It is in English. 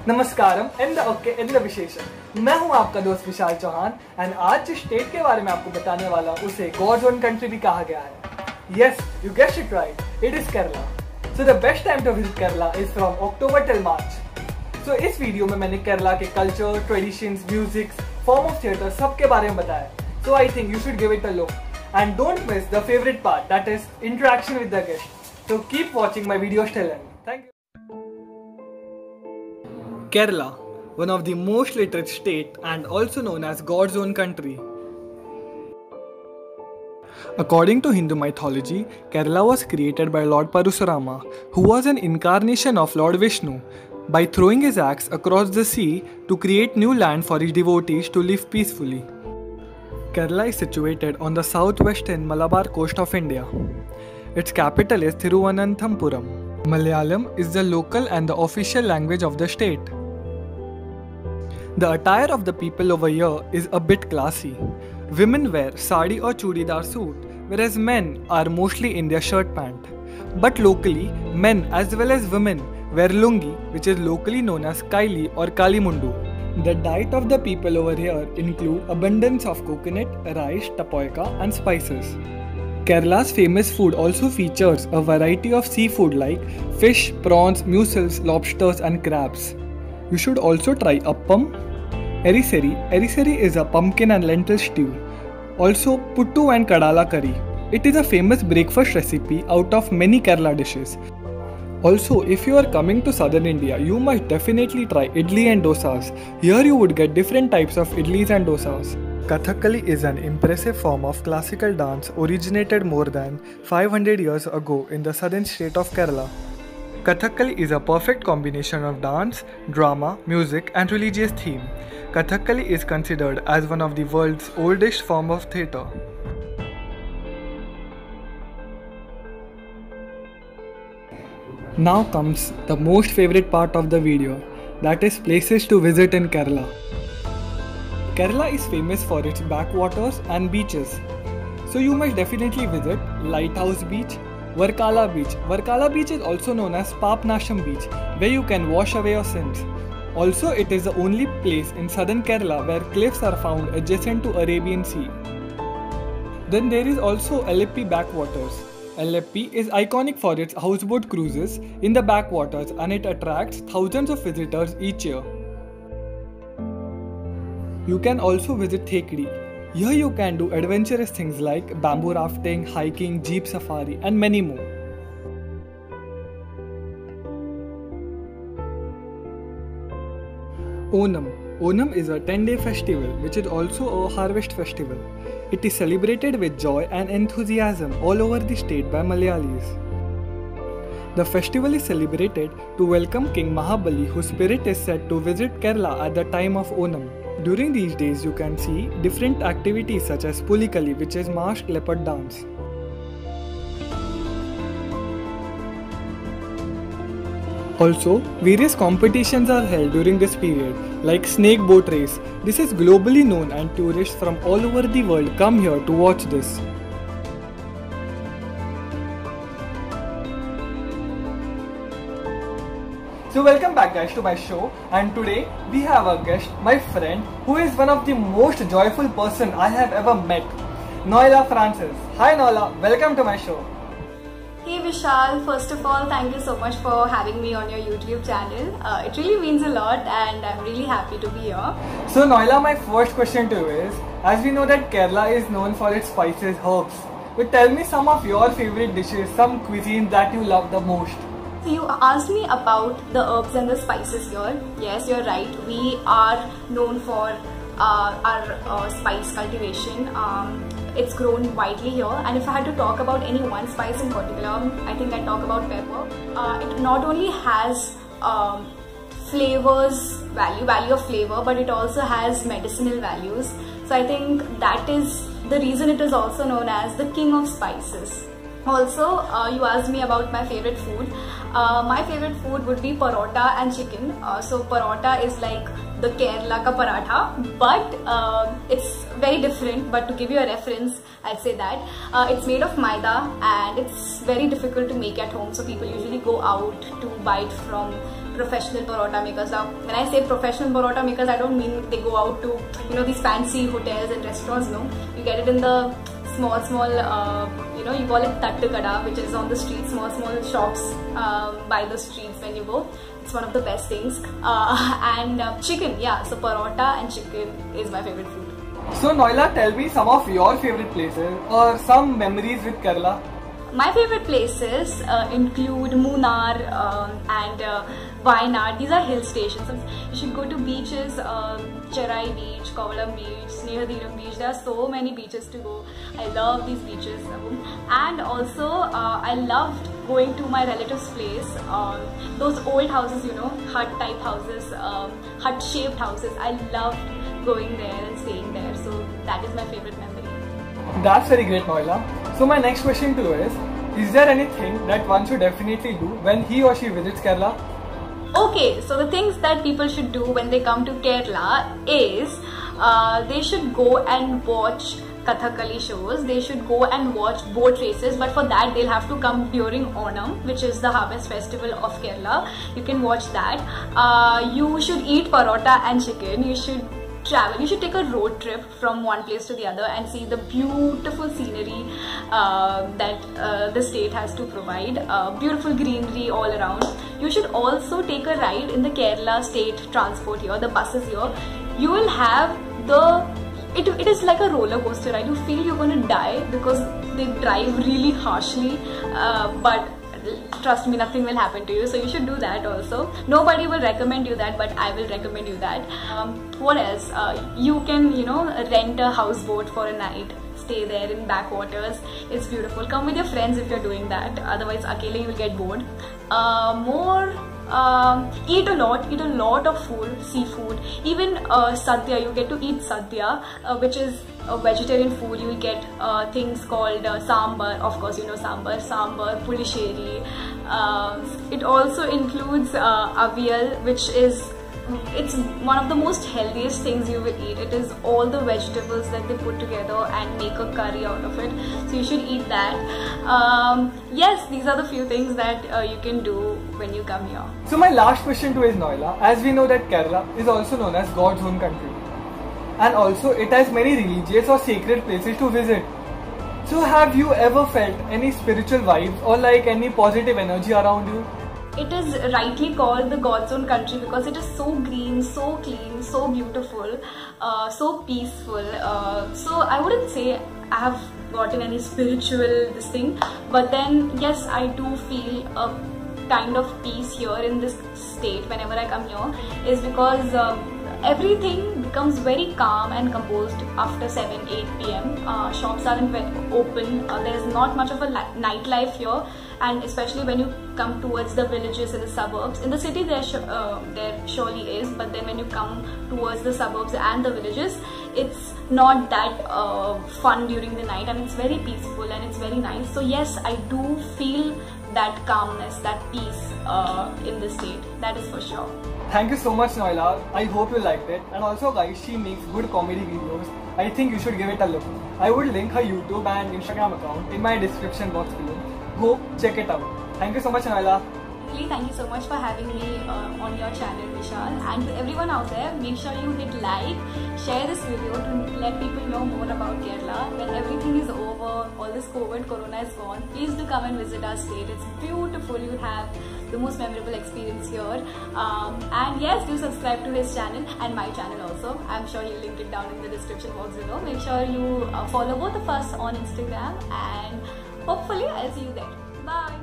नमस्कारम and विशेषम। मैं हूं आपका दोस्त विशाल चौहान एंड आज जिस स्टेट के बारे में आपको बताने वाला हूं उसे गॉड्स ओन कंट्री भी कहा गया है। Yes, you guessed it right, it is Kerala. So the best time to visit Kerala is from October till March. So इस वीडियो में मैंने केरला के culture, traditions, music, form of theatre सब के बारे में बताया। So I think you should give it a look and don't miss the favourite part, that is interaction with the guest. So keep watching my videos till end. Thank you. Kerala, one of the most literate state and also known as God's own country. According to Hindu mythology, Kerala was created by Lord Parasurama, who was an incarnation of Lord Vishnu, by throwing his axe across the sea to create new land for his devotees to live peacefully. Kerala is situated on the southwestern Malabar coast of India. Its capital is Thiruvananthapuram. Malayalam is the local and the official language of the state. The attire of the people over here is a bit classy. Women wear sari or chudidar suit, whereas men are mostly in their shirt pant. But locally, men as well as women wear lungi, which is locally known as kaili or kalimundu. The diet of the people over here include abundance of coconut, rice, tapioca and spices. Kerala's famous food also features a variety of seafood like fish, prawns, mussels, lobsters and crabs. You should also try appam, eriseri. Eriseri is a pumpkin and lentil stew. Also puttu and kadala curry. It is a famous breakfast recipe out of many Kerala dishes. Also, if you are coming to southern India, you must definitely try idli and dosas. Here you would get different types of idlis and dosas. Kathakali is an impressive form of classical dance originated more than 500 years ago in the southern state of Kerala. Kathakali is a perfect combination of dance, drama, music and religious theme. Kathakali is considered as one of the world's oldest form of theatre. Now comes the most favorite part of the video, that is places to visit in Kerala. Kerala is famous for its backwaters and beaches. So you must definitely visit Lighthouse Beach, Varkala Beach. Varkala Beach is also known as Papnasham Beach, where you can wash away your sins. Also, it is the only place in southern Kerala where cliffs are found adjacent to Arabian Sea. Then there is also Alleppey backwaters. Alleppey is iconic for its houseboat cruises in the backwaters and it attracts thousands of visitors each year. You can also visit Thekdi. Here you can do adventurous things like bamboo rafting, hiking, jeep safari and many more. Onam. Onam is a 10-day festival which is also a harvest festival. It is celebrated with joy and enthusiasm all over the state by Malayalis. The festival is celebrated to welcome King Mahabali, whose spirit is said to visit Kerala at the time of Onam. During these days you can see different activities such as Pulikali, which is masked leopard dance. Also, various competitions are held during this period, like snake boat race. This is globally known and tourists from all over the world come here to watch this. So welcome back guys to my show, and today we have a guest, my friend, who is one of the most joyful person I have ever met, Noila Francis. Hi Noila, welcome to my show. Hey Vishal, first of all thank you so much for having me on your YouTube channel. It really means a lot and I'm really happy to be here. So Noila, my first question to you is, as we know that Kerala is known for its spices, herbs, but tell me some of your favorite dishes, some cuisine that you love the most. So you asked me about the herbs and the spices here. Yes, you're right. We are known for our spice cultivation. It's grown widely here, and if I had to talk about any one spice in particular, I think I'd talk about pepper. It not only has value of flavor, but it also has medicinal values. So I think that is the reason it is also known as the king of spices. Also, you asked me about my favorite food. My favorite food would be parota and chicken. So parota is like the Kerala ka paratha, but it's very different. But to give you a reference, I'd say that it's made of maida and it's very difficult to make at home. So people usually go out to buy it from professional parota makers. Now, when I say professional parota makers, I don't mean they go out to, you know, these fancy hotels and restaurants. No, you get it in the small, you know, you call it tattu kada, which is on the street, small shops by the streets when you go. It's one of the best things. And chicken, yeah. So parota and chicken is my favorite food. So Noila, tell me some of your favorite places or some memories with Kerala. My favorite places include Munnar and Wayanad. These are hill stations. You should go to beaches, Cherai Beach, Kovalam Beach, Snehadiram Beach. There are so many beaches to go. I love these beaches. And also, I loved going to my relative's place. Those old houses, you know, hut type houses, hut shaped houses. I loved going there and staying there. So that is my favorite memory. That's very great, Noila. So my next question to you is there anything that one should definitely do when he or she visits Kerala? Okay, so the things that people should do when they come to Kerala is they should go and watch Kathakali shows, they should go and watch boat races, but for that they'll have to come during Onam, which is the harvest festival of Kerala. You can watch that. You should eat parota and chicken. You should travel. You should take a road trip from one place to the other and see the beautiful scenery that the state has to provide. Beautiful greenery all around. You should also take a ride in the Kerala state transport here, the buses here. You will have it is like a roller coaster ride. You feel you're going to die because they drive really harshly, but trust me, nothing will happen to you. So you should do that also. Nobody will recommend you that, but I will recommend you that. What else? You can, you know, rent a houseboat for a night. Stay there in backwaters. It's beautiful. Come with your friends if you're doing that. Otherwise, akele you will get bored. Eat a lot of food, seafood. Even sadhya, you get to eat sadhya, which is a vegetarian food. You will get things called sambar. Of course, you know sambar, pulisheri. It also includes avial, which is it's one of the most healthiest things you will eat. It is all the vegetables that they put together and make a curry out of it. So you should eat that. Yes, these are the few things that you can do when you come here. So my last question to is Noila, as we know that Kerala is also known as God's own country, and also it has many religious or sacred places to visit. So have you ever felt any spiritual vibes or like any positive energy around you? It is rightly called the God's own country because it is so green, so clean, so beautiful, so peaceful. So I wouldn't say I have gotten any spiritual this thing, but then yes, I do feel a kind of peace here in this state whenever I come here, is because everything becomes very calm and composed after 7-8 p.m. Shops aren't open. There's not much of a nightlife here, and especially when you come towards the villages and the suburbs. In the city there surely is, but then when you come towards the suburbs and the villages, it's not that fun during the night, and it's very peaceful and it's very nice. So yes, I do feel that calmness, that peace in the state, that is for sure. Thank you so much, Noila. I hope you liked it. And also guys, she makes good comedy videos. I think you should give it a look. I would link her YouTube and Instagram account in my description box below. Go check it out. Thank you so much, Noila. Thank you so much for having me on your channel, Vishal. And to everyone out there, make sure you hit like, share this video to let people know more about Kerala. When everything is over, all this corona is gone, please do come and visit our state. It's beautiful. You have the most memorable experience here. And yes, do subscribe to his channel and my channel also. I'm sure he'll link it down in the description box below. Make sure you follow both of us on Instagram, and hopefully I'll see you there. Bye.